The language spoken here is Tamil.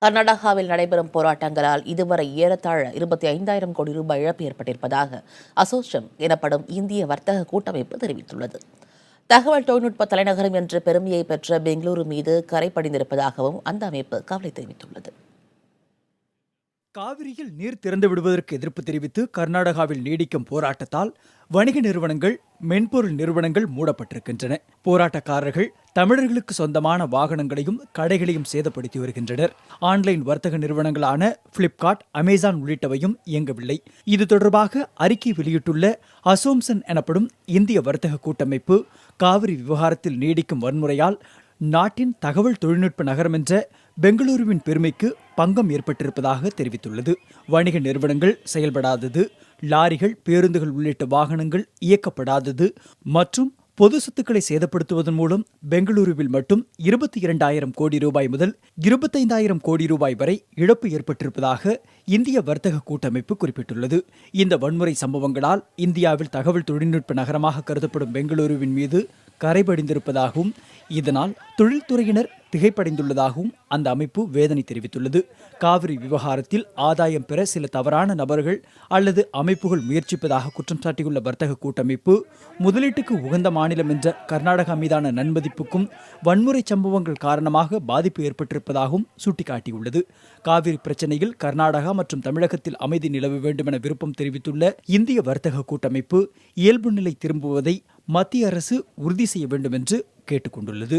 கர்நாடகாவில் நடைபெறும் போராட்டங்களால் இதுவரை ஏறத்தாழ 25,000 கோடி ரூபாய் இழப்பு ஏற்பட்டிருப்பதாக அசோசெம் எனப்படும் இந்திய வர்த்தக கூட்டமைப்பு தெரிவித்துள்ளது. தகவல் தொழில்நுட்ப தலைநகரம் என்ற பெருமையை பெற்ற பெங்களூரு மீது கரை படிந்திருப்பதாகவும் அந்த அமைப்பு கவலை தெரிவித்துள்ளது. காவிரியில் நீர் திறந்து விடுவதற்கு எதிர்ப்பு தெரிவித்து கர்நாடகாவில் நீடிக்கும் போராட்டத்தால் வணிக நிறுவனங்கள், மென்பொருள் நிறுவனங்கள் மூடப்பட்டிருக்கின்றன. போராட்டக்காரர்கள் தமிழர்களுக்கு சொந்தமான வாகனங்களையும் கடைகளையும் சேதப்படுத்தி வருகின்றனர். ஆன்லைன் வர்த்தக நிறுவனங்களான பிளிப்கார்ட், அமேசான் உள்ளிட்டவையும் இயங்கவில்லை. இது தொடர்பாக அறிக்கை வெளியிட்டுள்ள அசோம்சன் எனப்படும் இந்திய வர்த்தக கூட்டமைப்பு, காவிரி விவகாரத்தில் நீடிக்கும் வன்முறையால் நாட்டின் தகவல் தொழில்நுட்ப நகரம் என்ற பெங்களூருவின் பெருமைக்கு பங்கம் ஏற்பட்டிருப்பதாக தெரிவித்துள்ளது. வணிக நிறுவனங்கள் செயல்படாதது, லாரிகள், பேருந்துகள் உள்ளிட்ட வாகனங்கள் இயக்கப்படாதது மற்றும் பொது சொத்துக்களை சேதப்படுத்துவதன் மூலம் பெங்களூருவில் மட்டும் 22,000 கோடி ரூபாய் முதல் 25,000 கோடி ரூபாய் வரை இழப்பு ஏற்பட்டிருப்பதாக இந்திய வர்த்தக கூட்டமைப்பு குறிப்பிட்டுள்ளது. இந்த வன்முறை சம்பவங்களால் இந்தியாவில் தகவல் தொழில்நுட்ப நகரமாக கருதப்படும் பெங்களூருவின் மீது கரைபடிந்திருப்பதாகவும் இதனால் தொழில்துறையினர் திகைப்படைந்துள்ளதாகவும் அந்த அமைப்பு வேதனை தெரிவித்துள்ளது. காவிரி விவகாரத்தில் ஆதாயம் பெற சில தவறான நபர்கள் அல்லது அமைப்புகள் முயற்சிப்பதாக குற்றம் சாட்டியுள்ள வர்த்தக கூட்டமைப்பு, முதலீட்டுக்கு உகந்த மாநிலம் என்ற கர்நாடகா மீதான நன்மதிப்புக்கும் வன்முறை சம்பவங்கள் காரணமாக பாதிப்பு ஏற்பட்டிருப்பதாகவும் சுட்டிக்காட்டியுள்ளது. காவிரி பிரச்சனையில் கர்நாடகா மற்றும் தமிழகத்தில் அமைதி நிலவ வேண்டும் என விருப்பம் தெரிவித்துள்ள இந்திய வர்த்தக கூட்டமைப்பு, இயல்பு நிலை திரும்புவதை மத்திய அரசு உறுதி செய்ய வேண்டும் என்று கேட்டுக்கொண்டுள்ளது.